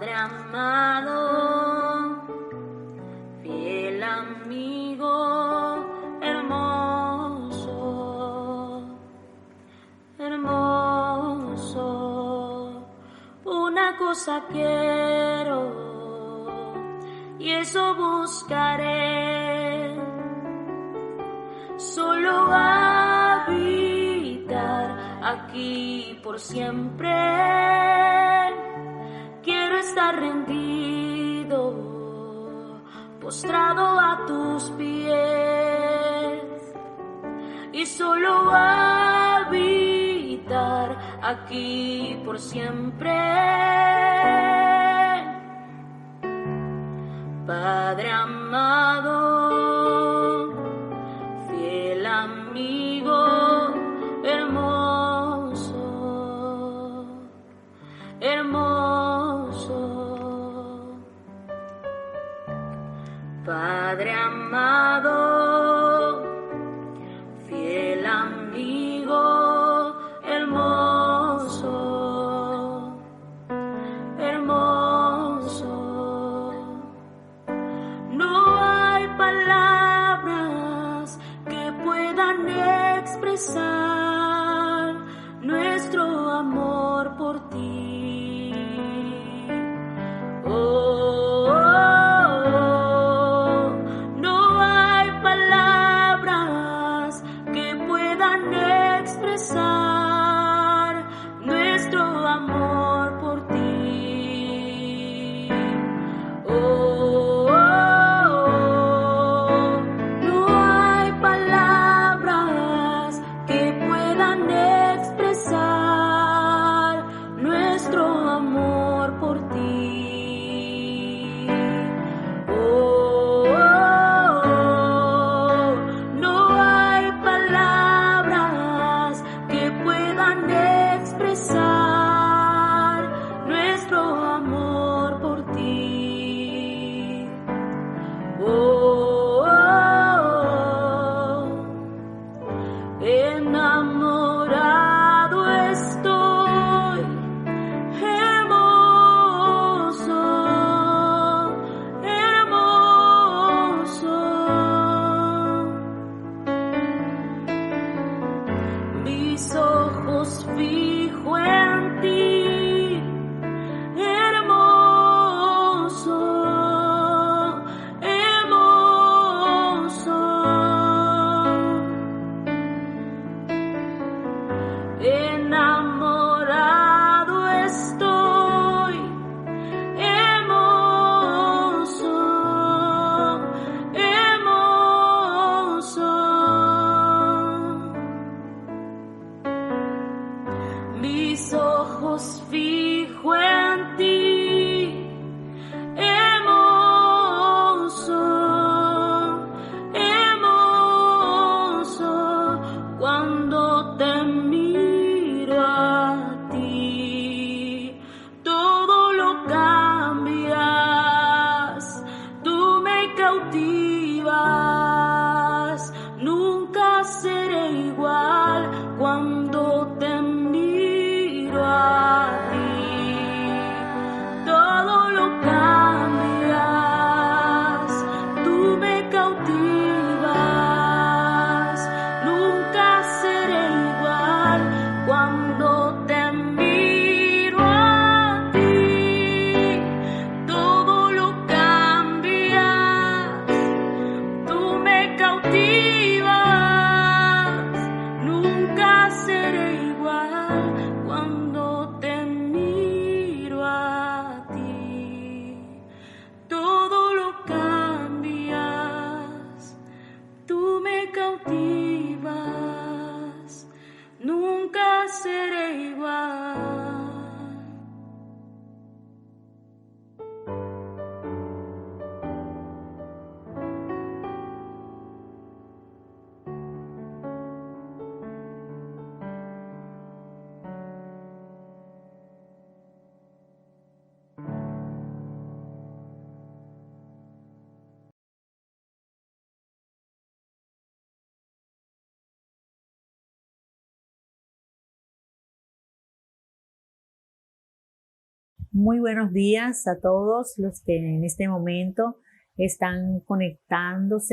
Padre amado, fiel amigo, hermoso, hermoso. Una cosa quiero y eso buscaré, solo habitar aquí por siempre. Quiero estar rendido, postrado a tus pies, y solo habitar aquí por siempre. Padre amado, fiel amigo, hermoso, hermoso. Padre amado, fiel amigo, hermoso, hermoso. No hay palabras que puedan expresar nuestro amor por ti. Oh, oh, oh. No hay palabras que puedan expresar nuestro amor por ti. Oh, oh, oh. No hay palabras que puedan expresar nuestro Muy buenos días a todos los que en este momento están conectados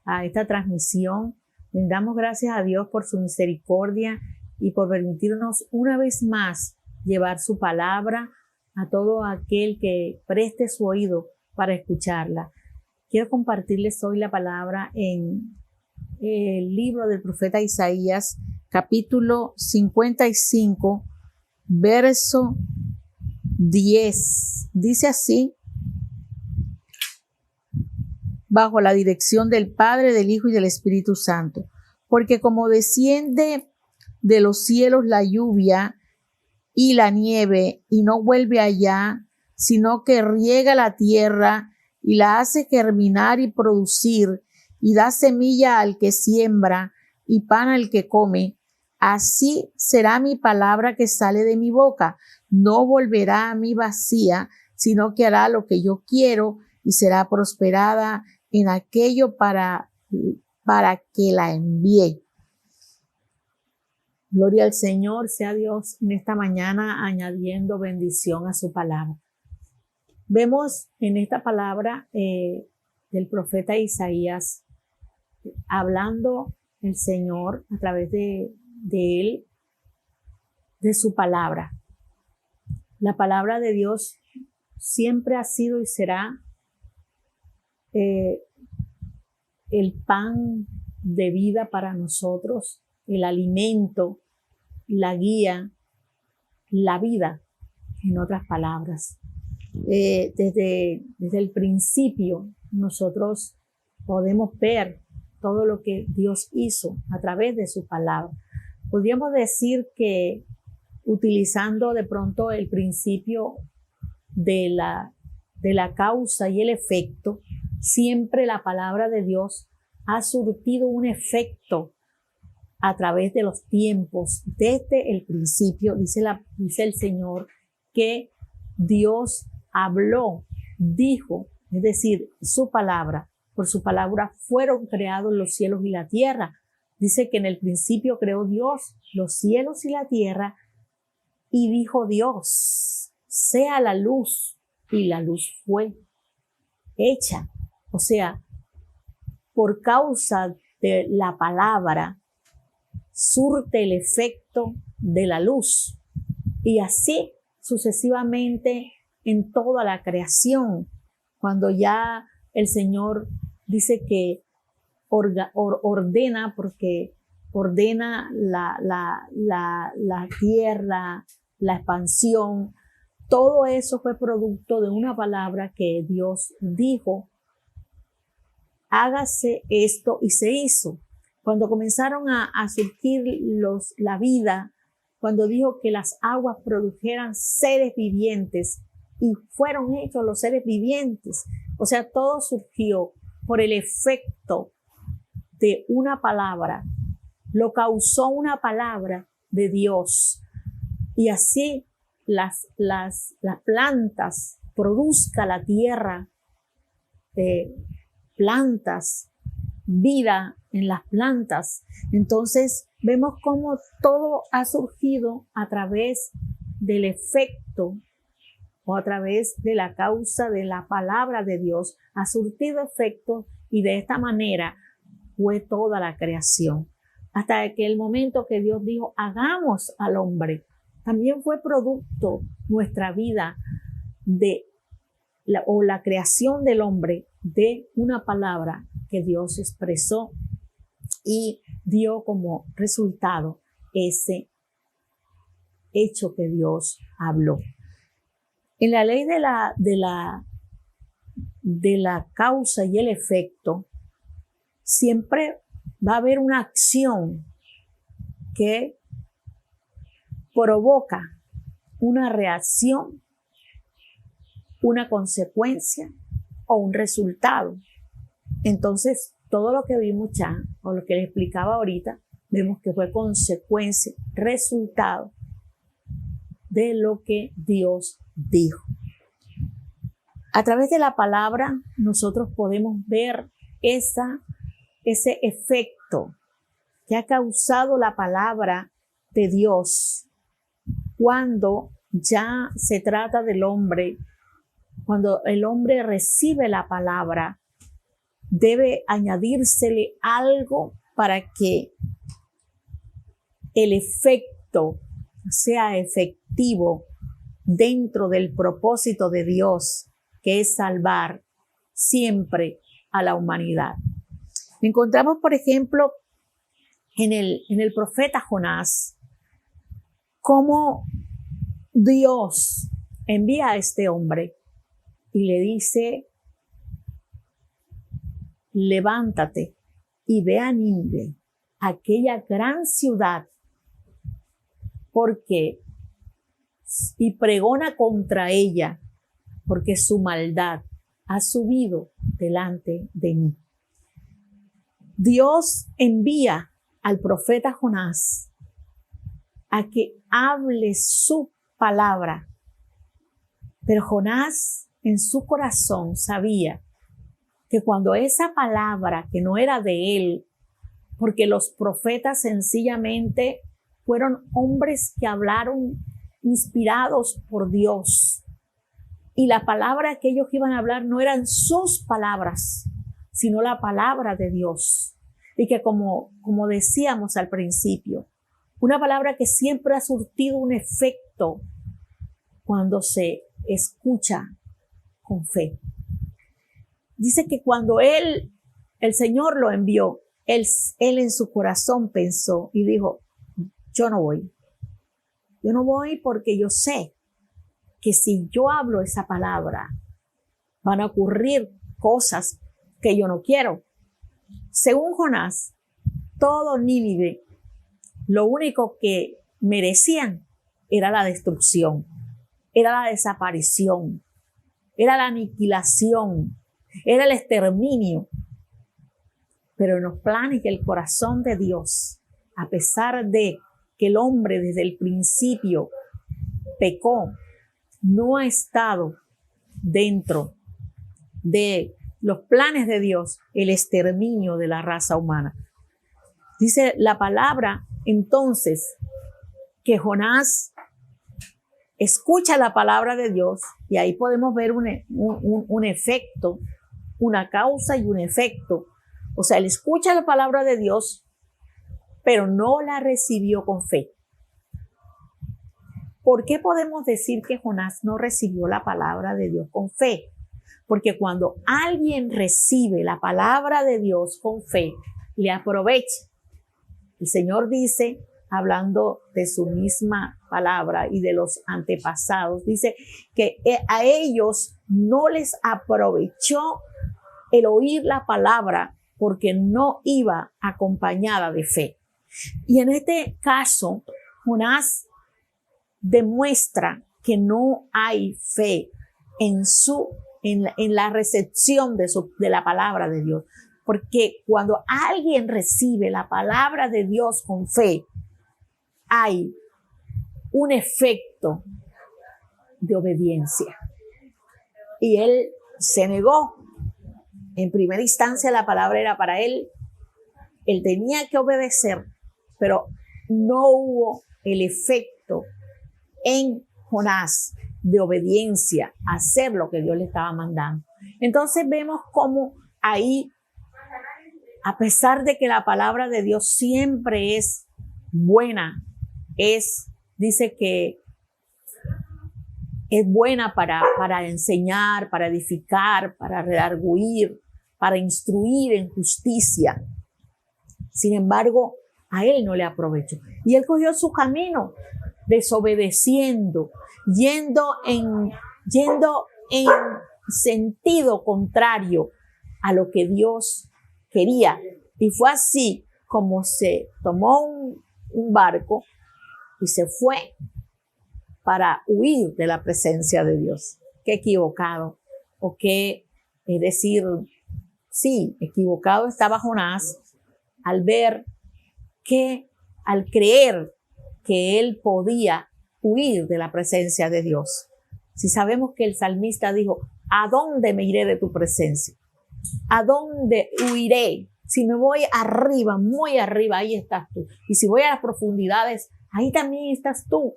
a esta transmisión. Les damos gracias a Dios por su misericordia y por permitirnos una vez más llevar su palabra a todo aquel que preste su oído para escucharla. Quiero compartirles hoy la palabra en el libro del profeta Isaías, capítulo 55, verso 10. Dice así: bajo la dirección del Padre, del Hijo y del Espíritu Santo. Porque como desciende de los cielos la lluvia y la nieve y no vuelve allá, sino que riega la tierra y la hace germinar y producir, y da semilla al que siembra y pan al que come, así será mi palabra que sale de mi boca. No volverá a mí vacía, sino que hará lo que yo quiero y será prosperada en aquello para que la envíe. Gloria al Señor, sea Dios en esta mañana añadiendo bendición a su palabra. Vemos en esta palabra del profeta Isaías, hablando el Señor a través de él, de su palabra. La palabra de Dios siempre ha sido y será el pan de vida para nosotros, el alimento, la guía, la vida, en otras palabras. Desde el principio nosotros podemos ver todo lo que Dios hizo a través de su palabra. Podríamos decir que utilizando de pronto el principio de la causa y el efecto, siempre la palabra de Dios ha surtido un efecto a través de los tiempos. Desde el principio, dice el Señor, que Dios habló, dijo, es decir, su palabra. Por su palabra fueron creados los cielos y la tierra. Dice que en el principio creó Dios los cielos y la tierra, y dijo Dios, sea la luz, y la luz fue hecha. O sea, por causa de la palabra surte el efecto de la luz, y así sucesivamente en toda la creación. Cuando ya el Señor dice que ordena, porque ordena la tierra, la expansión, todo eso fue producto de una palabra que Dios dijo: hágase esto, y se hizo. Cuando comenzaron a surgir la vida, cuando dijo que las aguas produjeran seres vivientes, y fueron hechos los seres vivientes. O sea, todo surgió por el efecto de una palabra. Lo causó una palabra de Dios. Y así las plantas, produzca la tierra plantas, vida en las plantas. Entonces vemos cómo todo ha surgido a través del efecto o a través de la causa de la palabra de Dios. Ha surtido efecto, y de esta manera fue toda la creación. Hasta que el momento que Dios dijo, hagamos al hombre, también fue producto nuestra vida la creación del hombre de una palabra que Dios expresó y dio como resultado ese hecho que Dios habló. En la ley de la causa y el efecto, siempre va a haber una acción que provoca una reacción, una consecuencia o un resultado. Entonces, todo lo que vimos ya, o lo que les explicaba ahorita, vemos que fue consecuencia, resultado de lo que Dios dijo. A través de la palabra, nosotros podemos ver ese efecto que ha causado la palabra de Dios cuando ya se trata del hombre. Cuando el hombre recibe la palabra, debe añadírsele algo para que el efecto sea efectivo dentro del propósito de Dios, que es salvar siempre a la humanidad. Encontramos, por ejemplo, en el profeta Jonás, cómo Dios envía a este hombre y le dice: levántate y ve a Nínive, aquella gran ciudad, y pregona contra ella, porque su maldad ha subido delante de mí. Dios envía al profeta Jonás a que hable su palabra, pero Jonás en su corazón sabía que cuando esa palabra, que no era de él, porque los profetas sencillamente fueron hombres que hablaron inspirados por Dios, y la palabra que ellos iban a hablar no eran sus palabras, sino la palabra de Dios. Y que como decíamos al principio, una palabra que siempre ha surtido un efecto cuando se escucha con fe. Dice que cuando el Señor lo envió, él en su corazón pensó y dijo: yo no voy. Yo no voy porque yo sé que si yo hablo esa palabra, van a ocurrir cosas que yo no quiero. Según Jonás, todo Nínive, lo único que merecían era la destrucción, era la desaparición, era la aniquilación, era el exterminio. Pero en los planes y el corazón de Dios, a pesar de que el hombre desde el principio pecó, no ha estado dentro de los planes de Dios el exterminio de la raza humana. Dice la palabra entonces que Jonás escucha la palabra de Dios, y ahí podemos ver un efecto, una causa y un efecto. O sea, él escucha la palabra de Dios, pero no la recibió con fe. ¿Por qué podemos decir que Jonás no recibió la palabra de Dios con fe? Porque cuando alguien recibe la palabra de Dios con fe, le aprovecha. El Señor dice, hablando de su misma palabra y de los antepasados, dice que a ellos no les aprovechó el oír la palabra porque no iba acompañada de fe. Y en este caso, Jonás demuestra que no hay fe en la recepción de la palabra de Dios. Porque cuando alguien recibe la palabra de Dios con fe, hay un efecto de obediencia. Y él se negó. En primera instancia la palabra era para él. Él tenía que obedecer, pero no hubo el efecto en Jonás de obediencia, a hacer lo que Dios le estaba mandando. Entonces vemos cómo ahí, a pesar de que la palabra de Dios siempre es buena, dice que es buena para enseñar, para edificar, para redarguir, para instruir en justicia. Sin embargo, a él no le aprovechó. Y él cogió su camino, desobedeciendo, yendo en sentido contrario a lo que Dios quería. Y fue así como se tomó un barco y se fue para huir de la presencia de Dios. Qué equivocado, o qué, es decir, sí, equivocado estaba Jonás al creer que él podía huir de la presencia de Dios. Si sabemos que el salmista dijo: ¿a dónde me iré de tu presencia? ¿A dónde huiré? Si me voy arriba, muy arriba, ahí estás tú. Y si voy a las profundidades, ahí también estás tú.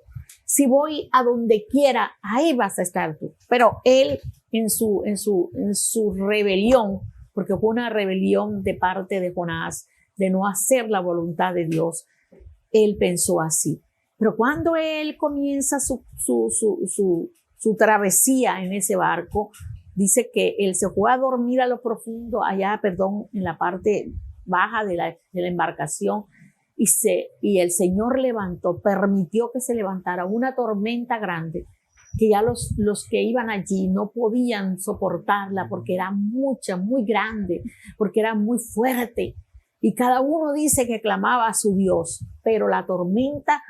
Si voy a donde quiera, ahí vas a estar tú. Pero él en su rebelión, porque fue una rebelión de parte de Jonás, de no hacer la voluntad de Dios, él pensó así. Pero cuando él comienza su travesía en ese barco, dice que él se fue a dormir a lo profundo, allá, en la parte baja de la embarcación, y el Señor permitió que se levantara una tormenta grande, que ya los que iban allí no podían soportarla porque era mucha, muy grande, porque era muy fuerte. Y cada uno dice que clamaba a su Dios, pero la tormenta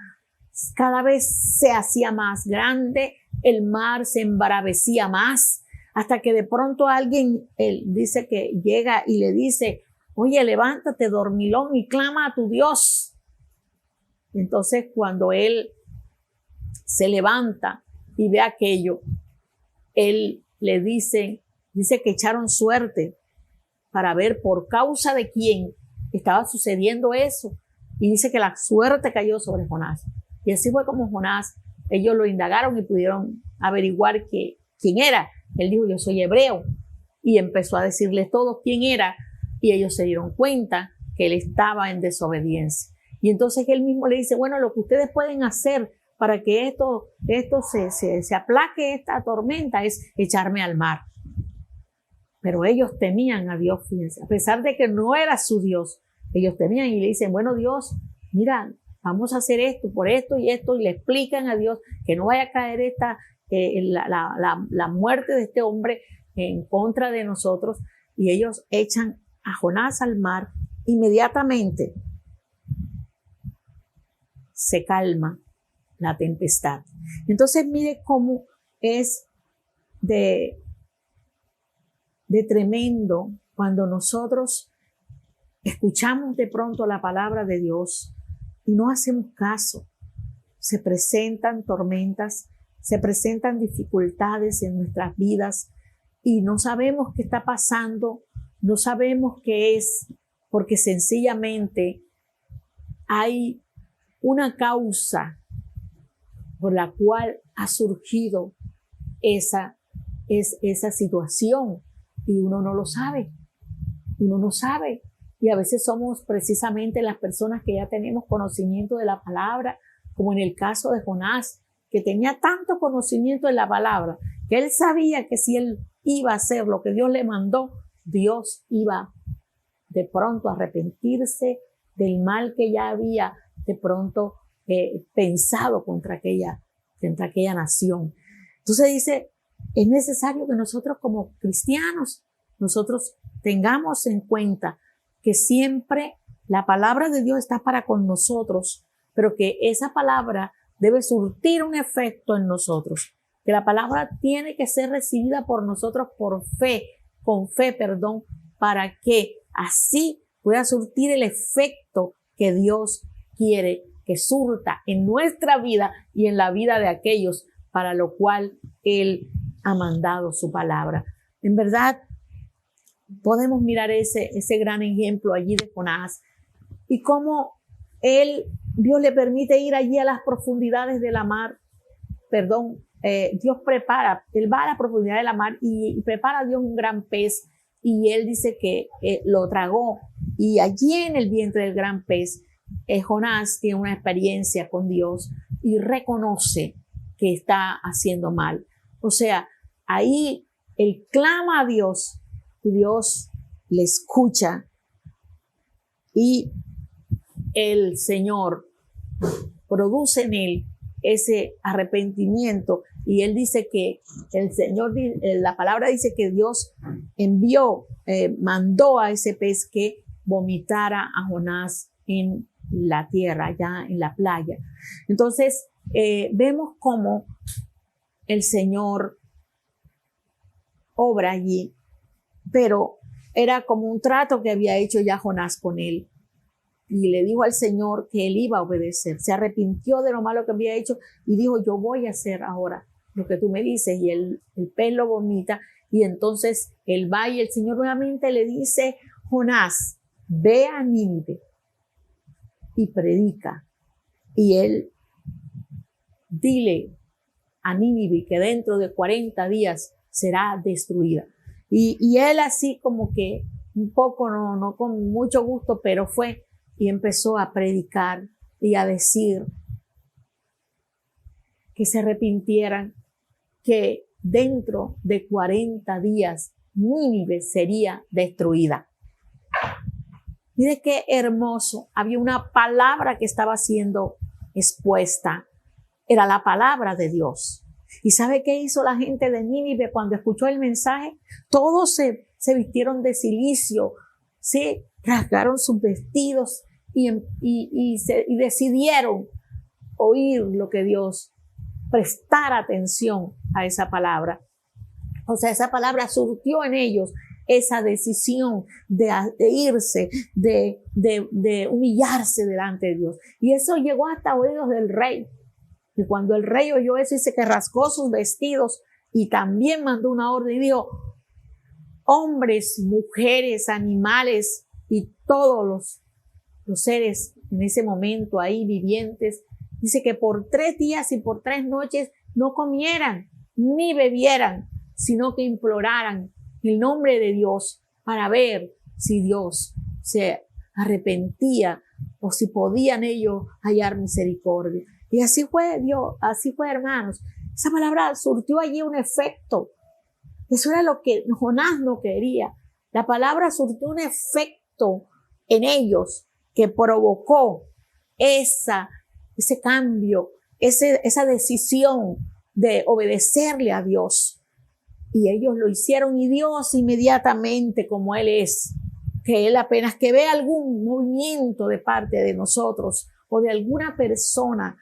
cada vez se hacía más grande, el mar se embravecía más, hasta que de pronto alguien, él dice que llega y le dice, oye, levántate, dormilón, y clama a tu Dios. Entonces, cuando él se levanta y ve aquello, él le dice que echaron suerte para ver por causa de quién estaba sucediendo eso. Y dice que la suerte cayó sobre Jonás. Y así fue como Jonás, ellos lo indagaron y pudieron averiguar quién era. Él dijo, yo soy hebreo. Y empezó a decirles todo quién era. Y ellos se dieron cuenta que él estaba en desobediencia. Y entonces él mismo le dice, bueno, lo que ustedes pueden hacer para que esto se aplaque, esta tormenta, es echarme al mar. Pero ellos temían a Dios, fíjense, a pesar de que no era su Dios, ellos temían y le dicen, bueno, Dios, mira, vamos a hacer esto, por esto, y le explican a Dios que no vaya a caer la muerte de este hombre en contra de nosotros, y ellos echan a Jonás al mar. Inmediatamente se calma la tempestad. Entonces mire cómo es de tremendo cuando nosotros escuchamos de pronto la palabra de Dios y no hacemos caso. Se presentan tormentas, se presentan dificultades en nuestras vidas y no sabemos qué está pasando, no sabemos qué es, porque sencillamente hay una causa por la cual ha surgido esa situación y uno no lo sabe, uno no sabe. Y a veces somos precisamente las personas que ya tenemos conocimiento de la palabra, como en el caso de Jonás, que tenía tanto conocimiento de la palabra, que él sabía que si él iba a hacer lo que Dios le mandó, Dios iba de pronto a arrepentirse del mal que ya había de pronto pensado contra aquella nación. Entonces dice, es necesario que nosotros como cristianos, nosotros tengamos en cuenta que siempre la palabra de Dios está para con nosotros, pero que esa palabra debe surtir un efecto en nosotros, que la palabra tiene que ser recibida por nosotros con fe, para que así pueda surtir el efecto que Dios quiere que surta en nuestra vida y en la vida de aquellos para lo cual Él ha mandado su palabra. En verdad, podemos mirar ese gran ejemplo allí de Jonás y cómo Dios le permite ir allí a las profundidades de la mar. Dios prepara, él va a la profundidad de la mar y prepara a Dios un gran pez y él dice que lo tragó, y allí en el vientre del gran pez Jonás tiene una experiencia con Dios y reconoce que está haciendo mal. O sea, ahí él clama a Dios y Dios le escucha y el Señor produce en él ese arrepentimiento, y él dice que el Señor, la palabra dice que Dios mandó a ese pez que vomitara a Jonás en la tierra, ya en la playa. Entonces vemos cómo el Señor obra allí, pero era como un trato que había hecho ya Jonás con él. Y le dijo al Señor que él iba a obedecer. Se arrepintió de lo malo que había hecho y dijo, yo voy a hacer ahora lo que tú me dices. Y el pez lo vomita. Y entonces él va y el Señor nuevamente le dice, Jonás, ve a Nínive y predica. Y él dile a Nínive que dentro de 40 días será destruida. Y él así como que un poco, no con mucho gusto, pero fue y empezó a predicar y a decir que se arrepintieran, que dentro de 40 días Nínive sería destruida. Mire qué hermoso, había una palabra que estaba siendo expuesta, era la palabra de Dios. ¿Y sabe qué hizo la gente de Nínive cuando escuchó el mensaje? Todos se vistieron de cilicio, se rasgaron sus vestidos y decidieron oír lo que Dios, prestar atención a esa palabra. O sea, esa palabra surtió en ellos esa decisión de irse, de humillarse delante de Dios. Y eso llegó hasta oídos del rey. Y cuando el rey oyó eso, dice que rasgó sus vestidos y también mandó una orden y dijo: hombres, mujeres, animales y todos los seres en ese momento ahí vivientes, dice que por 3 días y por 3 noches no comieran ni bebieran, sino que imploraran el nombre de Dios para ver si Dios se arrepentía o si podían ellos hallar misericordia. Y así fue Dios, así fue, hermanos. Esa palabra surtió allí un efecto. Eso era lo que Jonás no quería. La palabra surtió un efecto en ellos que provocó ese cambio, esa decisión de obedecerle a Dios. Y ellos lo hicieron, y Dios inmediatamente, como Él es, que Él apenas que ve algún movimiento de parte de nosotros o de alguna persona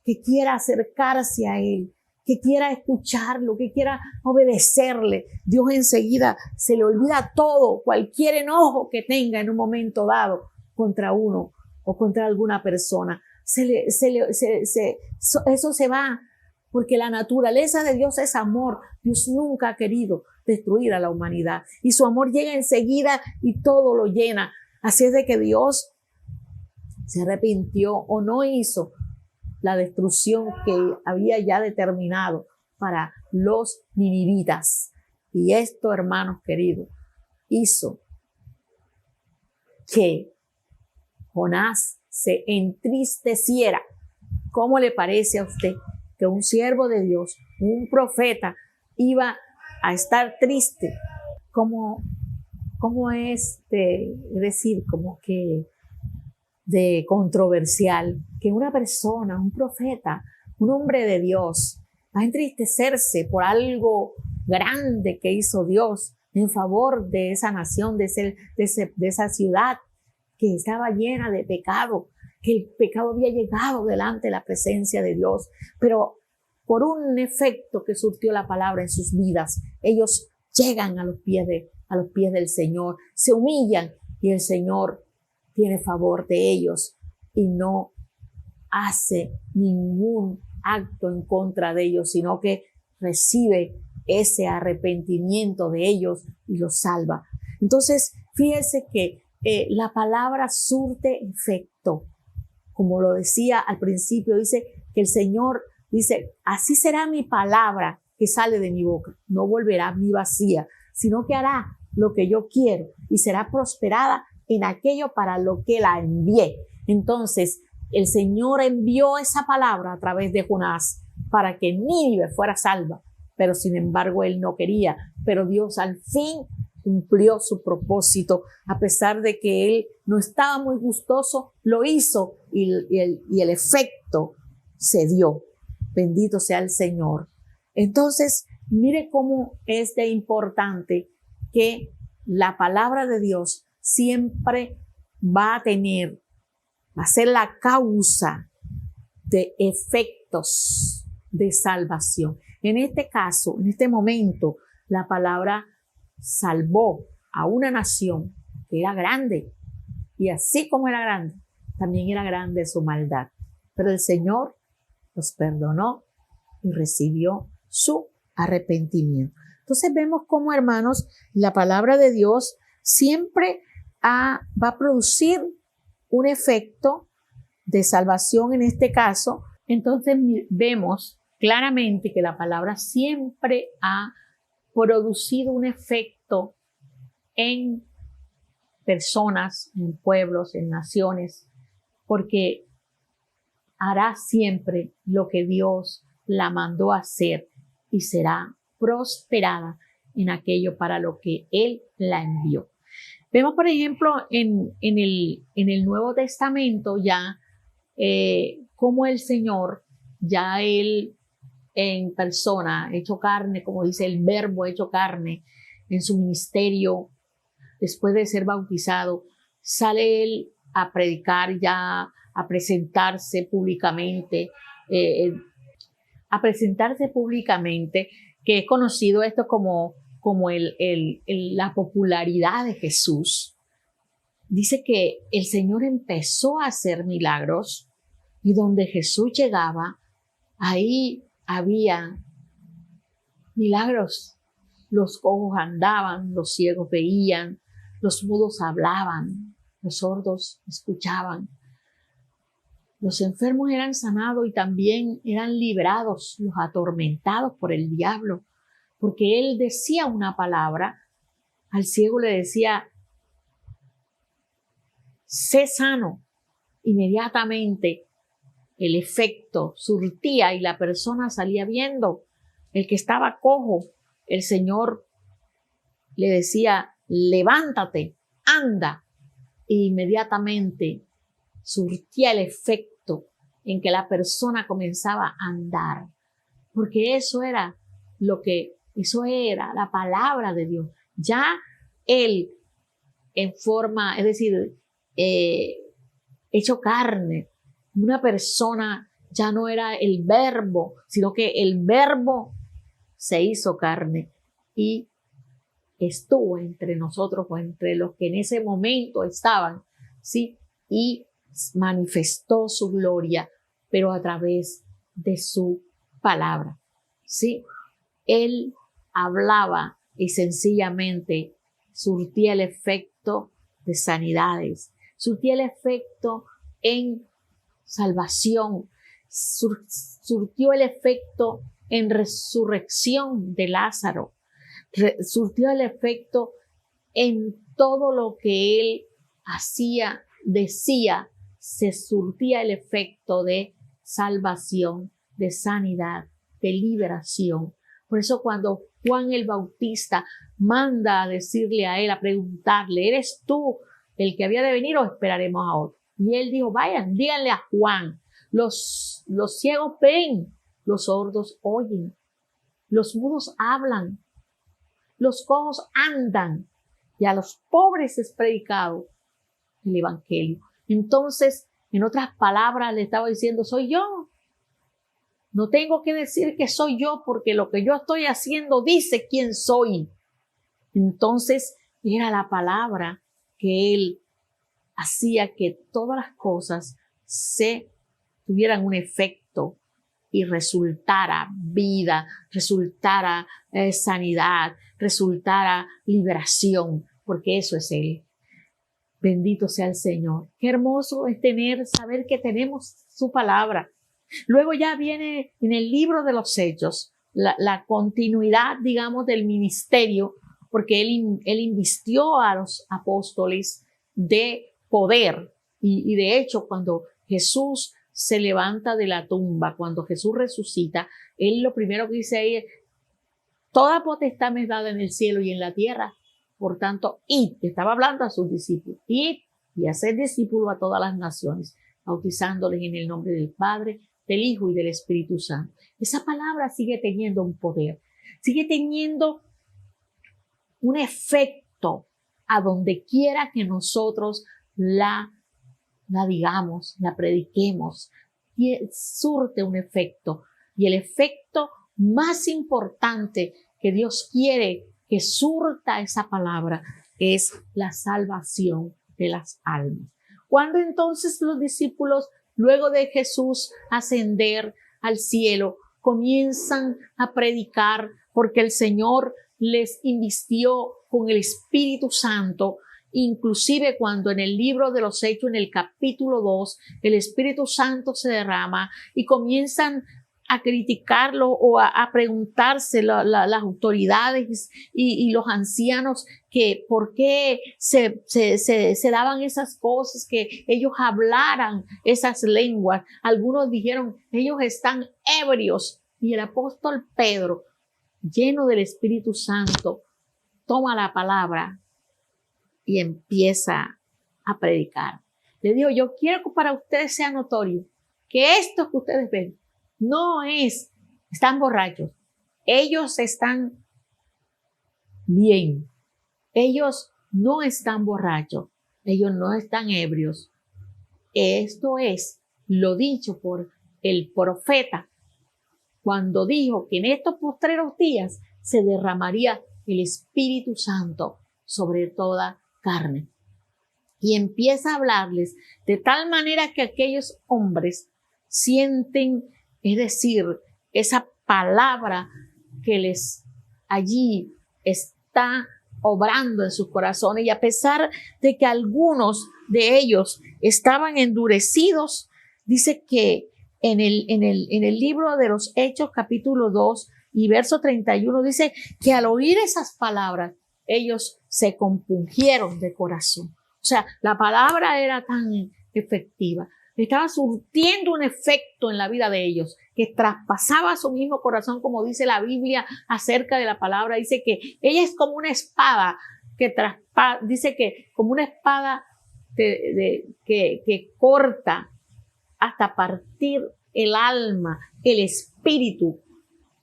que quiera acercarse a Él, que quiera escucharlo, que quiera obedecerle, Dios enseguida se le olvida todo, cualquier enojo que tenga en un momento dado contra uno o contra alguna persona. Eso se va, porque la naturaleza de Dios es amor. Dios nunca ha querido destruir a la humanidad y su amor llega enseguida y todo lo llena. Así es de que Dios se arrepintió o no hizo la destrucción que había ya determinado para los ninivitas. Y esto, hermanos queridos, hizo que Jonás se entristeciera. ¿Cómo le parece a usted que un siervo de Dios, un profeta, iba a estar triste? ¿Cómo es decir, como que de controversial que una persona, un profeta, un hombre de Dios va a entristecerse por algo grande que hizo Dios en favor de esa nación, de esa ciudad que estaba llena de pecado, que el pecado había llegado delante de la presencia de Dios, pero por un efecto que surtió la palabra en sus vidas, ellos llegan a los pies del Señor, se humillan y el Señor tiene favor de ellos y no hace ningún acto en contra de ellos, sino que recibe ese arrepentimiento de ellos y los salva. Entonces, fíjese que la palabra surte efecto. Como lo decía al principio, dice que el Señor dice: así será mi palabra que sale de mi boca. No volverá a mí vacía, sino que hará lo que yo quiero y será prosperada en aquello para lo que la envié. Entonces, el Señor envió esa palabra a través de Jonás para que Nínive fuera salva, pero sin embargo él no quería. Pero Dios al fin cumplió su propósito, a pesar de que él no estaba muy gustoso, lo hizo y el efecto se dio. Bendito sea el Señor. Entonces, mire cómo es de importante que la palabra de Dios siempre va a ser la causa de efectos de salvación. En este caso, en este momento, la palabra salvó a una nación que era grande, y así como era grande, también era grande su maldad. Pero el Señor los perdonó y recibió su arrepentimiento. Entonces vemos cómo, hermanos, la palabra de Dios siempre va a producir un efecto de salvación en este caso, Entonces vemos claramente que la palabra siempre ha producido un efecto en personas, en pueblos, en naciones, porque hará siempre lo que Dios la mandó a hacer y será prosperada en aquello para lo que Él la envió. Vemos, por ejemplo, en el Nuevo Testamento ya cómo el Señor, ya Él en persona, hecho carne, como dice el verbo hecho carne, en su ministerio, después de ser bautizado, sale Él a predicar ya, a presentarse públicamente, que es conocido esto como la popularidad de Jesús. Dice que el Señor empezó a hacer milagros y donde Jesús llegaba, ahí había milagros. Los cojos andaban, los ciegos veían, los mudos hablaban, los sordos escuchaban. Los enfermos eran sanados y también eran librados, los atormentados por el diablo, porque él decía una palabra, al ciego le decía, sé sano. Inmediatamente el efecto surtía y la persona salía viendo. El que estaba cojo, el Señor le decía, levántate, anda. E inmediatamente surtía el efecto en que la persona comenzaba a andar, porque eso era la palabra de Dios. Ya Él en forma, es decir, hecho carne, una persona ya no era el verbo, sino que el verbo se hizo carne y estuvo entre nosotros o entre los que en ese momento estaban, ¿sí? Y manifestó su gloria, pero a través de su palabra, ¿sí? Él hablaba y sencillamente surtía el efecto de sanidades, surtía el efecto en salvación, surtió el efecto en resurrección de Lázaro, surtió el efecto en todo lo que él hacía, decía, se surtía el efecto de salvación, de sanidad, de liberación. Por eso cuando Juan el Bautista manda a decirle a él, a preguntarle, ¿eres tú el que había de venir o esperaremos a otro? Y él dijo, vayan, díganle a Juan, los ciegos ven, los sordos oyen, los mudos hablan, los cojos andan y a los pobres es predicado el evangelio. Entonces, en otras palabras, le estaba diciendo, soy yo. No tengo que decir que soy yo porque lo que yo estoy haciendo dice quién soy. Entonces, era la palabra que él hacía que todas las cosas tuvieran un efecto y resultara vida, resultara sanidad, resultara liberación, porque eso es Él. Bendito sea el Señor. Qué hermoso es saber que tenemos su palabra. Luego ya viene en el libro de los Hechos la continuidad, digamos, del ministerio, porque él invistió a los apóstoles de poder. Y de hecho, cuando Jesús se levanta de la tumba, cuando Jesús resucita, él lo primero que dice ahí es, toda potestad me es dada en el cielo y en la tierra. Por tanto, id, estaba hablando a sus discípulos, id y haced discípulos a todas las naciones, bautizándoles en el nombre del Padre, del Hijo y del Espíritu Santo. Esa palabra sigue teniendo un poder, sigue teniendo un efecto a donde quiera que nosotros la digamos, la prediquemos, surte un efecto. Y el efecto más importante que Dios quiere que surta esa palabra es la salvación de las almas. Cuando entonces los discípulos, luego de Jesús ascender al cielo, comienzan a predicar porque el Señor les invistió con el Espíritu Santo inclusive cuando en el libro de los Hechos, en el capítulo 2, el Espíritu Santo se derrama y comienzan a criticarlo o a preguntarse las autoridades y los ancianos que por qué se daban esas cosas, que ellos hablaran esas lenguas. Algunos dijeron, ellos están ebrios. Y el apóstol Pedro, lleno del Espíritu Santo, toma la palabra y empieza a predicar. Le digo, yo quiero que para ustedes sea notorio que esto que ustedes ven no están borrachos. Ellos están bien. Ellos no están borrachos. Ellos no están ebrios. Esto es lo dicho por el profeta cuando dijo que en estos postreros días se derramaría el Espíritu Santo sobre toda carne. Y empieza a hablarles de tal manera que aquellos hombres sienten, es decir, esa palabra que les allí está obrando en sus corazones. Y a pesar de que algunos de ellos estaban endurecidos, dice que en el libro de los Hechos, capítulo 2 y verso 31, dice que al oír esas palabras, ellos se compungieron de corazón. O sea, la palabra era tan efectiva, estaba surtiendo un efecto en la vida de ellos, que traspasaba su mismo corazón, como dice la Biblia acerca de la palabra. Dice que ella es como una espada que dice que como una espada que corta hasta partir el alma, el espíritu,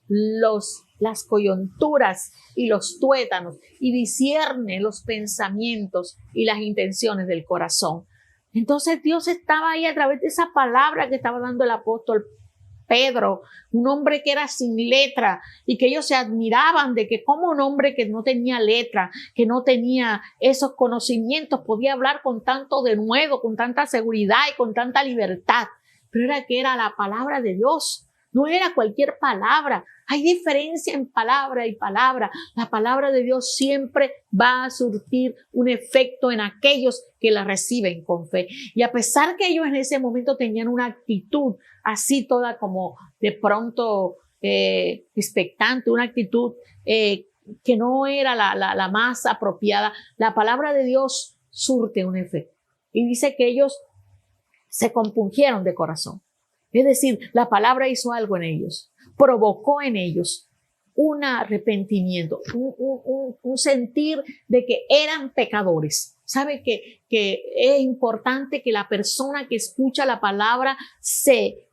las coyunturas y los tuétanos, y discierne los pensamientos y las intenciones del corazón. Entonces Dios estaba ahí a través de esa palabra que estaba dando el apóstol Pedro, un hombre que era sin letra, y que ellos se admiraban de que como un hombre que no tenía letra, que no tenía esos conocimientos, podía hablar con tanto denuedo, con tanta seguridad y con tanta libertad. Pero era la palabra de Dios, no era cualquier palabra. Hay diferencia en palabra y palabra. La palabra de Dios siempre va a surtir un efecto en aquellos que la reciben con fe. Y a pesar que ellos en ese momento tenían una actitud así toda como de pronto expectante, una actitud que no era la más apropiada, la palabra de Dios surte un efecto. Y dice que ellos se compungieron de corazón. Es decir, la palabra hizo algo en ellos, provocó en ellos un arrepentimiento, un sentir de que eran pecadores. ¿Sabe que es importante que la persona que escucha la palabra se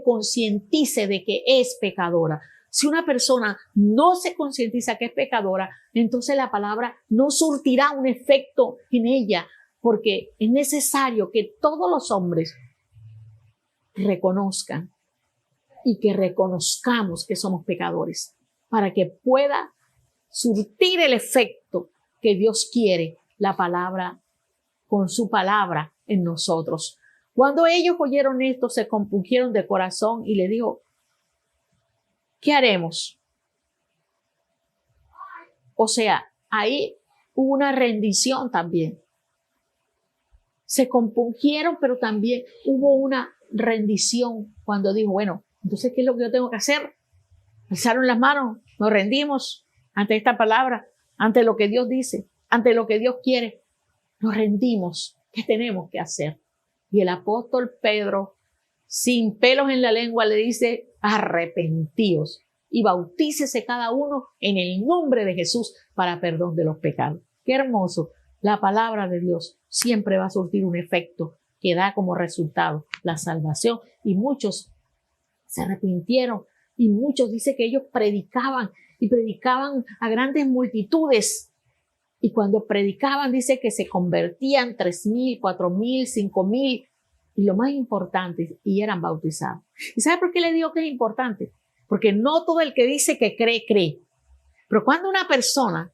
concientice de que es pecadora? Si una persona no se concientiza que es pecadora, entonces la palabra no surtirá un efecto en ella, porque es necesario que todos los hombres reconozcan y que reconozcamos que somos pecadores para que pueda surtir el efecto que Dios quiere la palabra con su palabra en nosotros. Cuando ellos oyeron esto, se compungieron de corazón y le dijo, ¿qué haremos? O sea, ahí hubo una rendición también. Se compungieron, pero también hubo una rendición cuando dijo, bueno, entonces, ¿qué es lo que yo tengo que hacer? Alzaron las manos, nos rendimos ante esta palabra, ante lo que Dios dice, ante lo que Dios quiere. Nos rendimos. ¿Qué tenemos que hacer? Y el apóstol Pedro, sin pelos en la lengua, le dice, arrepentíos y bautícese cada uno en el nombre de Jesús para perdón de los pecados. Qué hermoso. La palabra de Dios siempre va a surtir un efecto que da como resultado la salvación. Y muchos se arrepintieron y muchos dice que ellos predicaban y predicaban a grandes multitudes. Y cuando predicaban dice que se convertían 3,000, 4,000, 5,000 y lo más importante, y eran bautizados. ¿Y sabe por qué le digo que es importante? Porque no todo el que dice que cree, cree. Pero cuando una persona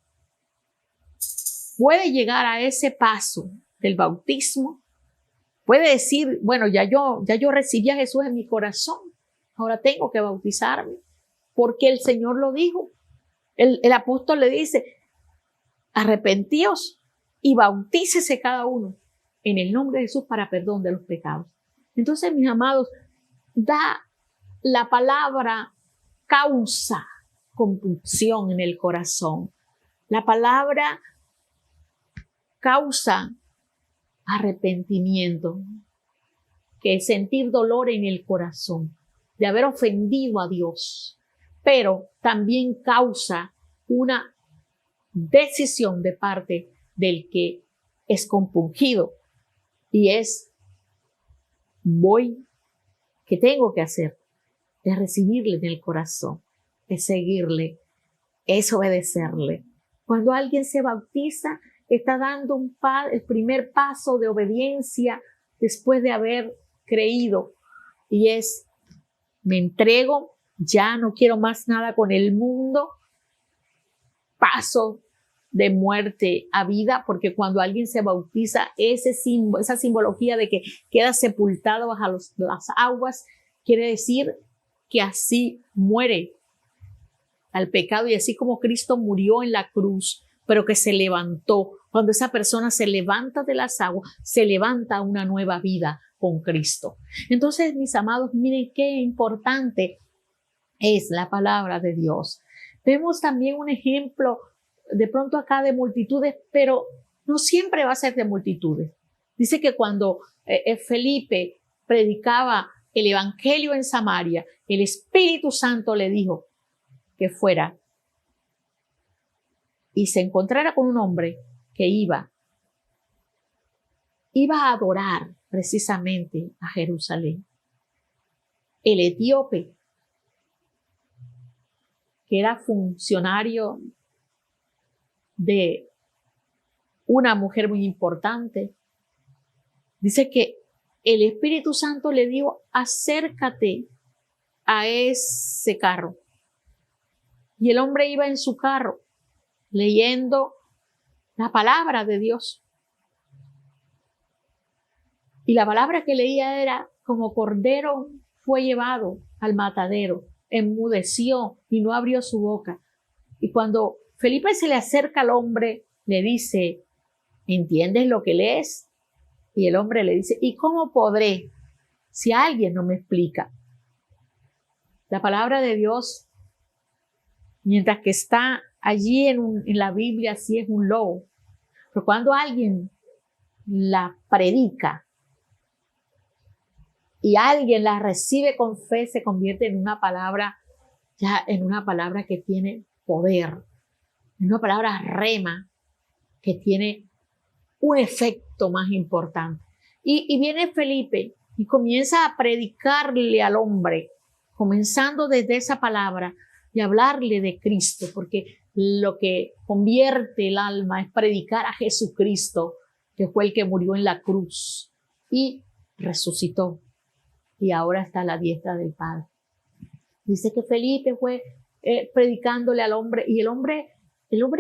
puede llegar a ese paso del bautismo, puede decir, bueno, ya yo recibí a Jesús en mi corazón, ahora tengo que bautizarme, porque el Señor lo dijo. El apóstol le dice, arrepentíos y bautícese cada uno en el nombre de Jesús para perdón de los pecados. Entonces, mis amados, da la palabra causa compulsión en el corazón. La palabra causa arrepentimiento, que es sentir dolor en el corazón de haber ofendido a Dios, pero también causa una decisión de parte del que es compungido y es ¿qué tengo que hacer? Es recibirle en el corazón, es seguirle, es obedecerle. Cuando alguien se bautiza, está dando el primer paso de obediencia después de haber creído y es, me entrego, ya no quiero más nada con el mundo, paso de muerte a vida, porque cuando alguien se bautiza, esa simbología de que queda sepultado bajo las aguas, quiere decir que así muere al pecado y así como Cristo murió en la cruz, pero que se levantó. Cuando esa persona se levanta de las aguas, se levanta a una nueva vida con Cristo. Entonces, mis amados, miren qué importante es la palabra de Dios. Vemos también un ejemplo de pronto acá de multitudes, pero no siempre va a ser de multitudes. Dice que cuando Felipe predicaba el evangelio en Samaria, el Espíritu Santo le dijo que fuera y se encontrara con un hombre que iba a adorar precisamente a Jerusalén. El etíope, que era funcionario de una mujer muy importante, dice que el Espíritu Santo le dijo, acércate a ese carro. Y el hombre iba en su carro leyendo la palabra de Dios. Y la palabra que leía era, como cordero fue llevado al matadero, enmudeció y no abrió su boca. Y cuando Felipe se le acerca al hombre, le dice, ¿entiendes lo que lees? Y el hombre le dice, ¿y cómo podré si alguien no me explica? La palabra de Dios, mientras que está allí en la Biblia, sí es un lobo. Pero cuando alguien la predica y alguien la recibe con fe, se convierte en una palabra, ya en una palabra que tiene poder, en una palabra rema que tiene un efecto más importante. Y viene Felipe y comienza a predicarle al hombre, comenzando desde esa palabra y hablarle de Cristo, porque lo que convierte el alma es predicar a Jesucristo, que fue el que murió en la cruz y resucitó y ahora está a la diestra del Padre. Dice que Felipe fue predicándole al hombre y el hombre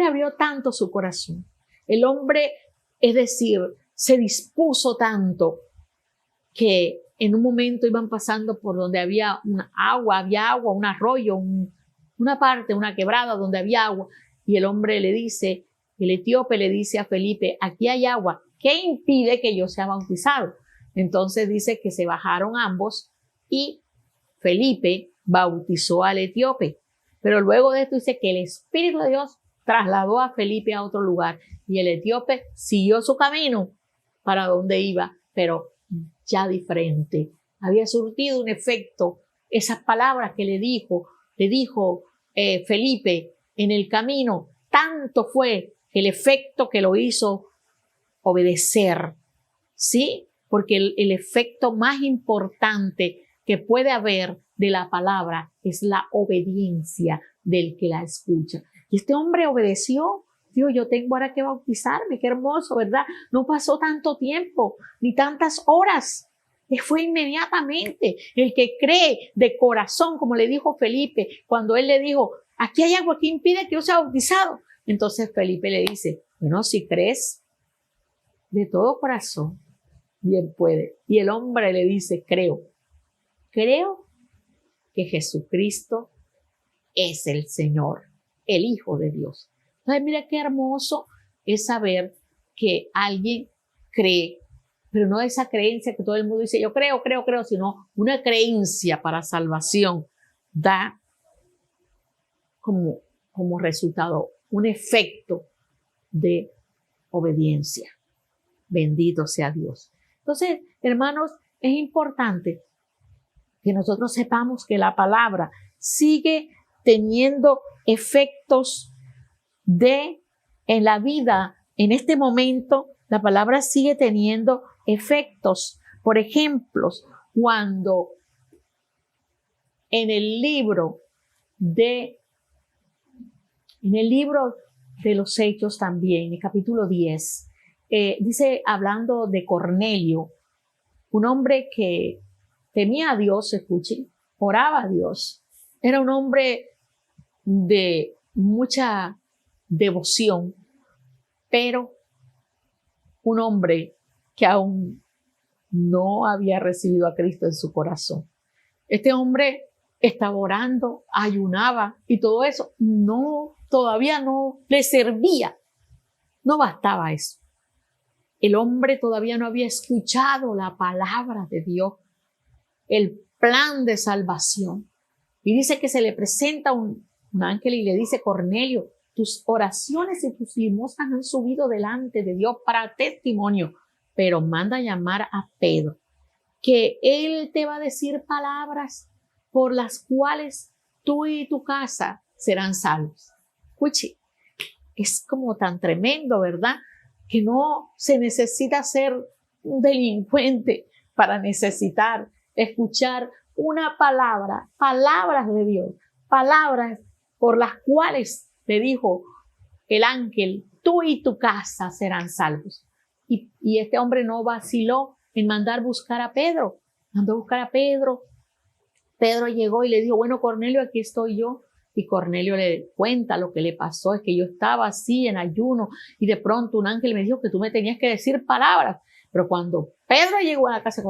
abrió tanto su corazón. El hombre, es decir, se dispuso tanto que en un momento iban pasando por donde había agua, un arroyo, una parte, una quebrada donde había agua, y el hombre le dice, el etíope le dice a Felipe, aquí hay agua, ¿qué impide que yo sea bautizado? Entonces dice que se bajaron ambos y Felipe bautizó al etíope. Pero luego de esto dice que el Espíritu de Dios trasladó a Felipe a otro lugar y el etíope siguió su camino para donde iba, pero ya diferente. Había surtido un efecto esas palabras que le dijo Felipe en el camino, tanto fue el efecto que lo hizo obedecer, ¿sí? Porque el efecto más importante que puede haber de la palabra es la obediencia del que la escucha. Y este hombre obedeció. Dios, yo tengo ahora que bautizarme, qué hermoso, ¿verdad? No pasó tanto tiempo, ni tantas horas. Fue inmediatamente. El que cree de corazón, como le dijo Felipe, cuando él le dijo, aquí hay agua que impide que yo sea bautizado. Entonces Felipe le dice, bueno, si crees de todo corazón, bien puede. Y el hombre le dice, creo que Jesucristo es el Señor, el Hijo de Dios. Entonces, mira qué hermoso es saber que alguien cree, pero no esa creencia que todo el mundo dice, yo creo, sino una creencia para salvación da como resultado un efecto de obediencia. Bendito sea Dios. Entonces, hermanos, es importante que nosotros sepamos que la palabra sigue teniendo efectos en la vida. En este momento, la palabra sigue teniendo efectos. Por ejemplo, cuando en el libro de los Hechos también, en el capítulo 10, dice, hablando de Cornelio, un hombre que temía a Dios, escuchen, oraba a Dios. Era un hombre de mucha devoción, pero un hombre que aún no había recibido a Cristo en su corazón. Este hombre estaba orando, ayunaba y todo eso todavía no le servía. No bastaba eso. El hombre todavía no había escuchado la palabra de Dios, el plan de salvación. Y dice que se le presenta un ángel y le dice, Cornelio, tus oraciones y tus limosnas han subido delante de Dios para testimonio, pero manda a llamar a Pedro, que él te va a decir palabras por las cuales tú y tu casa serán salvos. Escuche, es como tan tremendo, ¿verdad? Que no se necesita ser un delincuente para necesitar escuchar una palabras de Dios, palabras por las cuales te dijo el ángel, tú y tu casa serán salvos. Y este hombre no vaciló en mandar buscar a Pedro. Mandó a buscar a Pedro. Pedro llegó y le dijo, bueno, Cornelio, aquí estoy yo. Y Cornelio le cuenta lo que le pasó, es que yo estaba así en ayuno y de pronto un ángel me dijo que tú me tenías que decir palabras. Pero cuando Pedro llegó a la casa de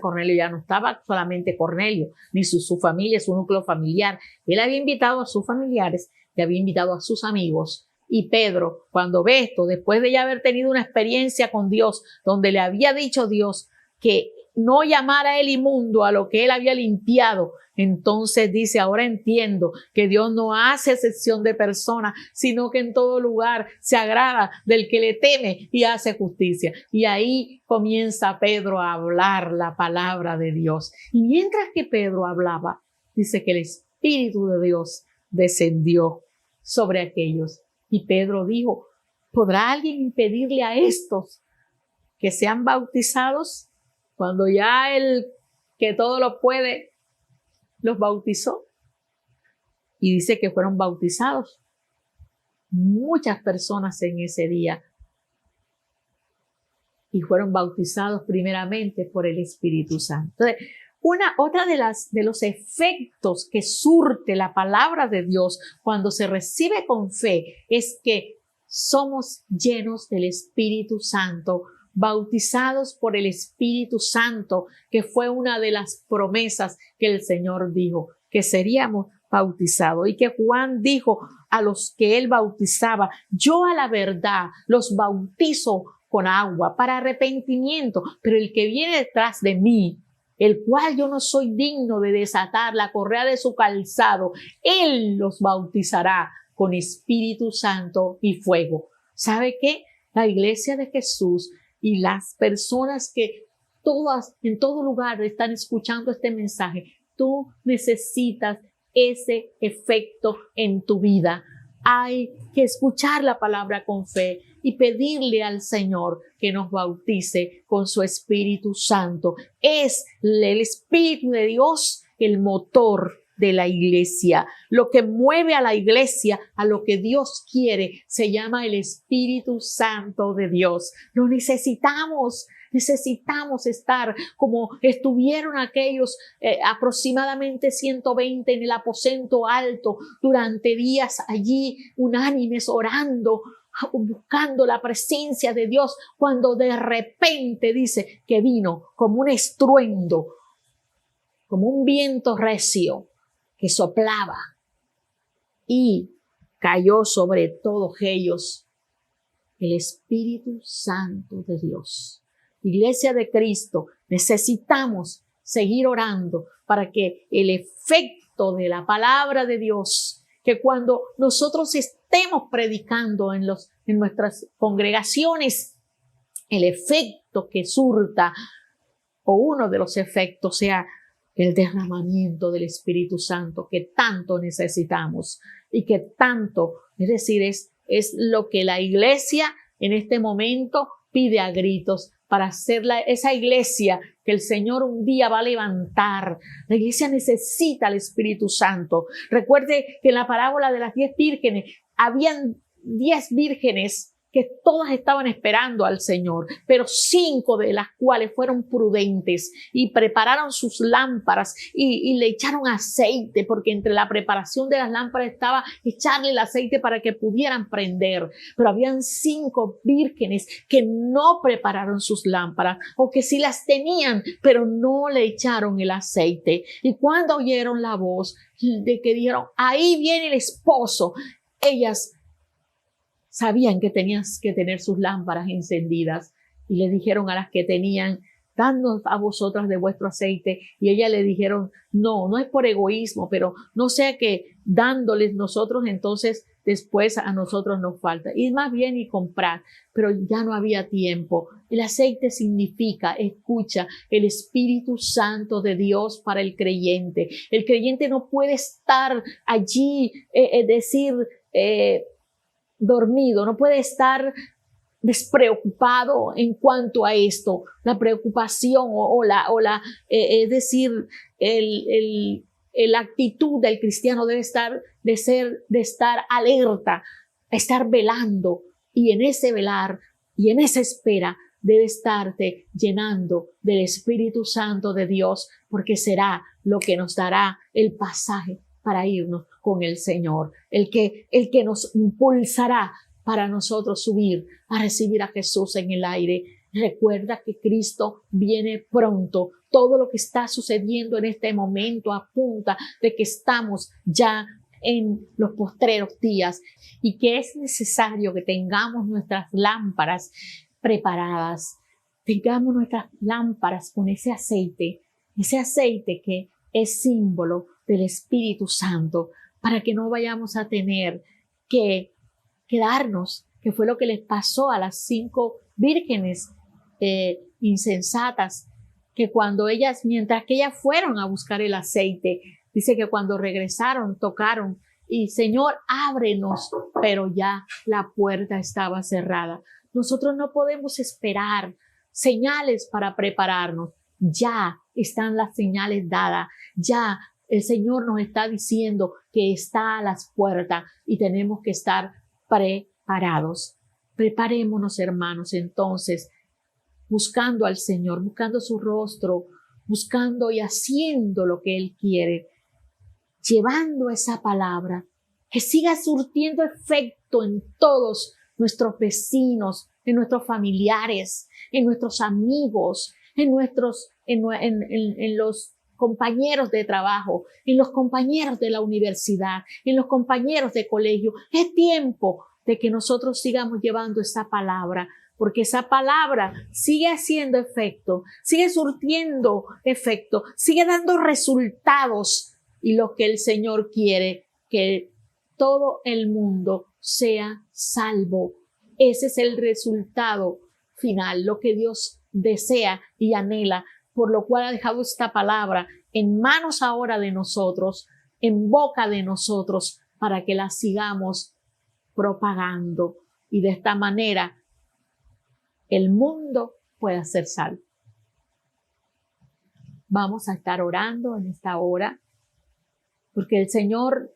Cornelio ya no estaba solamente Cornelio, ni su familia, su núcleo familiar. Él había invitado a sus familiares y había invitado a sus amigos. Y Pedro, cuando ve esto, después de ya haber tenido una experiencia con Dios, donde le había dicho Dios que no llamara él inmundo a lo que él había limpiado, entonces dice, ahora entiendo que Dios no hace excepción de personas, sino que en todo lugar se agrada del que le teme y hace justicia. Y ahí comienza Pedro a hablar la palabra de Dios. Y mientras que Pedro hablaba, dice que el Espíritu de Dios descendió sobre aquellos. Y Pedro dijo, ¿podrá alguien impedirle a estos que sean bautizados? Cuando ya el que todo lo puede los bautizó. Y dice que fueron bautizados muchas personas en ese día. Y fueron bautizados primeramente por el Espíritu Santo. Entonces, otra de los efectos que surte la palabra de Dios cuando se recibe con fe es que somos llenos del Espíritu Santo, bautizados por el Espíritu Santo, que fue una de las promesas que el Señor dijo, que seríamos bautizados. Y que Juan dijo a los que él bautizaba, yo a la verdad los bautizo con agua para arrepentimiento, pero el que viene detrás de mí, el cual yo no soy digno de desatar la correa de su calzado, él los bautizará con Espíritu Santo y fuego. ¿Sabe qué? La iglesia de Jesús y las personas que todas, en todo lugar están escuchando este mensaje, tú necesitas ese efecto en tu vida. Hay que escuchar la palabra con fe y pedirle al Señor que nos bautice con su Espíritu Santo. Es el Espíritu de Dios el motor de la iglesia. Lo que mueve a la iglesia a lo que Dios quiere se llama el Espíritu Santo de Dios. Lo necesitamos. Necesitamos estar como estuvieron aquellos aproximadamente 120 en el aposento alto durante días allí unánimes orando, buscando la presencia de Dios, cuando de repente dice que vino como un estruendo, como un viento recio que soplaba y cayó sobre todos ellos el Espíritu Santo de Dios. Iglesia de Cristo, necesitamos seguir orando para que el efecto de la palabra de Dios, que cuando nosotros estemos predicando en nuestras congregaciones, el efecto que surta o uno de los efectos sea el derramamiento del Espíritu Santo que tanto necesitamos y que tanto, es decir, es lo que la iglesia en este momento pide a gritos para ser esa iglesia que el Señor un día va a levantar. La iglesia necesita al Espíritu Santo. Recuerde que en la parábola de las 10 vírgenes, habían 10 vírgenes que todas estaban esperando al Señor, pero 5 de las cuales fueron prudentes y prepararon sus lámparas y le echaron aceite, porque entre la preparación de las lámparas estaba echarle el aceite para que pudieran prender. Pero habían 5 vírgenes que no prepararon sus lámparas, o que sí las tenían, pero no le echaron el aceite. Y cuando oyeron la voz de que dijeron, ahí viene el esposo, ellas sabían que tenían que tener sus lámparas encendidas y le dijeron a las que tenían, dadnos a vosotras de vuestro aceite. Y ellas le dijeron, no es por egoísmo, pero no sea que dándoles nosotros, entonces después a nosotros nos falta. Ir más bien y comprar, pero ya no había tiempo. El aceite significa, escucha, el Espíritu Santo de Dios para el creyente. El creyente no puede estar allí, dormido, no puede estar despreocupado en cuanto a esto. La preocupación la actitud del cristiano debe estar alerta, estar velando, y en ese velar y en esa espera debe estarte llenando del Espíritu Santo de Dios, porque será lo que nos dará el pasaje para irnos con el Señor, el que nos impulsará para nosotros subir a recibir a Jesús en el aire. Recuerda que Cristo viene pronto. Todo lo que está sucediendo en este momento apunta de que estamos ya en los postreros días y que es necesario que tengamos nuestras lámparas preparadas, tengamos nuestras lámparas con ese aceite que es símbolo del Espíritu Santo, para que no vayamos a tener que quedarnos, que fue lo que les pasó a las 5 vírgenes insensatas, que mientras que ellas fueron a buscar el aceite, dice que cuando regresaron, tocaron y Señor, ábrenos, pero ya la puerta estaba cerrada. Nosotros no podemos esperar señales para prepararnos. Ya están las señales dadas, ya el Señor nos está diciendo que está a las puertas y tenemos que estar preparados. Preparémonos, hermanos, entonces, buscando al Señor, buscando su rostro, buscando y haciendo lo que Él quiere, llevando esa palabra, que siga surtiendo efecto en todos nuestros vecinos, en nuestros familiares, en nuestros amigos, en los compañeros de trabajo, en los compañeros de la universidad, en los compañeros de colegio. Es tiempo de que nosotros sigamos llevando esa palabra, porque esa palabra sigue haciendo efecto, sigue surtiendo efecto, sigue dando resultados, y lo que el Señor quiere, que todo el mundo sea salvo. Ese es el resultado final, lo que Dios desea y anhela, por lo cual ha dejado esta palabra en manos ahora de nosotros, en boca de nosotros, para que la sigamos propagando y de esta manera el mundo pueda ser salvo. Vamos a estar orando en esta hora, porque el Señor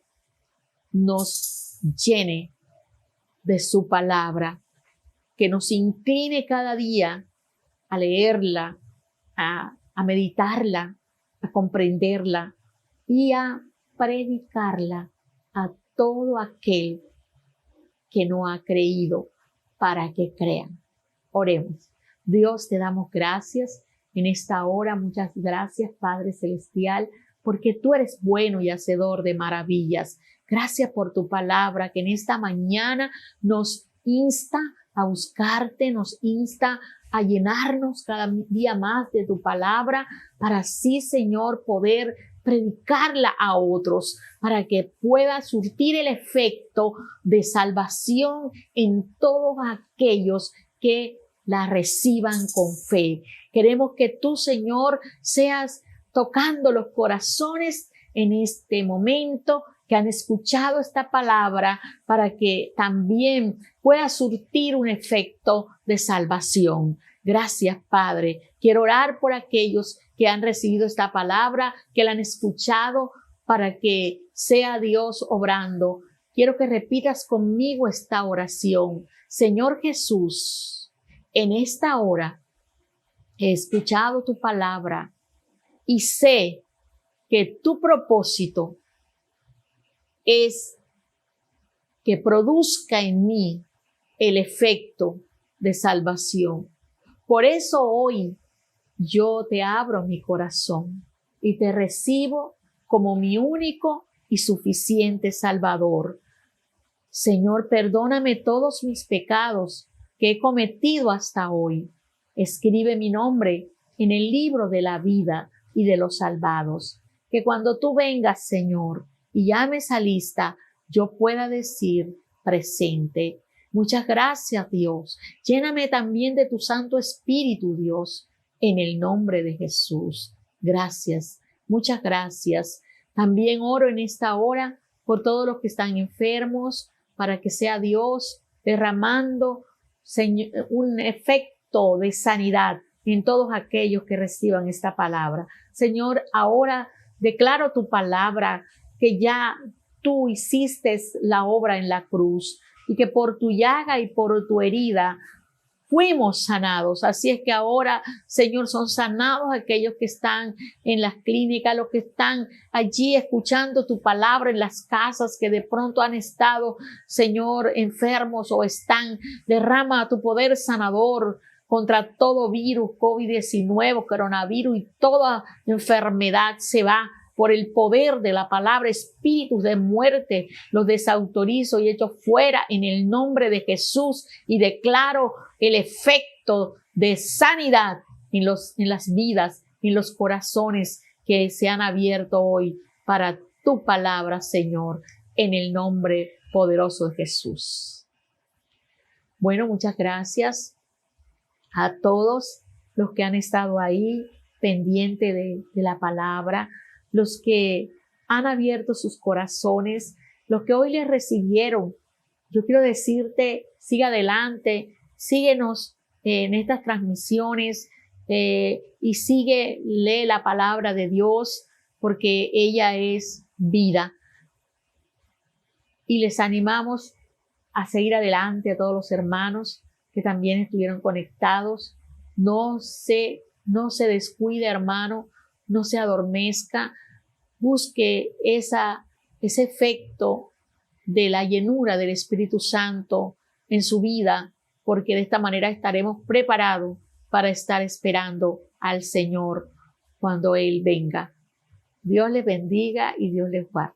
nos llene de su palabra, que nos incline cada día a leerla, a meditarla, a comprenderla y a predicarla a todo aquel que no ha creído, para que crean. Oremos. Dios, te damos gracias en esta hora. Muchas gracias, Padre Celestial, porque tú eres bueno y hacedor de maravillas. Gracias por tu palabra que en esta mañana nos insta a buscarte, nos insta a llenarnos cada día más de tu palabra para así, Señor, poder predicarla a otros, para que pueda surtir el efecto de salvación en todos aquellos que la reciban con fe. Queremos que tú, Señor, seas tocando los corazones en este momento que han escuchado esta palabra para que también pueda surtir un efecto de salvación. Gracias, Padre. Quiero orar por aquellos que han recibido esta palabra, que la han escuchado, para que sea Dios obrando. Quiero que repitas conmigo esta oración. Señor Jesús, en esta hora he escuchado tu palabra y sé que tu propósito es que produzca en mí el efecto de salvación. Por eso hoy yo te abro mi corazón y te recibo como mi único y suficiente Salvador. Señor, perdóname todos mis pecados que he cometido hasta hoy. Escribe mi nombre en el libro de la vida y de los salvados. Que cuando tú vengas, Señor, y llames a lista, yo pueda decir presente. Muchas gracias, Dios. Lléname también de tu Santo Espíritu, Dios, en el nombre de Jesús. Gracias, muchas gracias. También oro en esta hora por todos los que están enfermos, para que sea Dios derramando, Señor, un efecto de sanidad en todos aquellos que reciban esta palabra. Señor, ahora declaro tu palabra, que ya tú hiciste la obra en la cruz y que por tu llaga y por tu herida fuimos sanados. Así es que ahora, Señor, son sanados aquellos que están en las clínicas, los que están allí escuchando tu palabra en las casas, que de pronto han estado, Señor, enfermos o están. Derrama tu poder sanador contra todo virus, COVID-19, coronavirus y toda enfermedad. Se va por el poder de la palabra. Espíritus de muerte los desautorizo y echo fuera en el nombre de Jesús, y declaro el efecto de sanidad en las vidas, en los corazones que se han abierto hoy para tu palabra, Señor, en el nombre poderoso de Jesús. Bueno, muchas gracias a todos los que han estado ahí pendiente de la palabra, los que han abierto sus corazones, los que hoy les recibieron. Yo quiero decirte, sigue adelante, síguenos en estas transmisiones y lee la palabra de Dios, porque ella es vida. Y les animamos a seguir adelante a todos los hermanos que también estuvieron conectados. No se descuide, hermano, no se adormezca. Busque ese efecto de la llenura del Espíritu Santo en su vida, porque de esta manera estaremos preparados para estar esperando al Señor cuando Él venga. Dios les bendiga y Dios les guarde.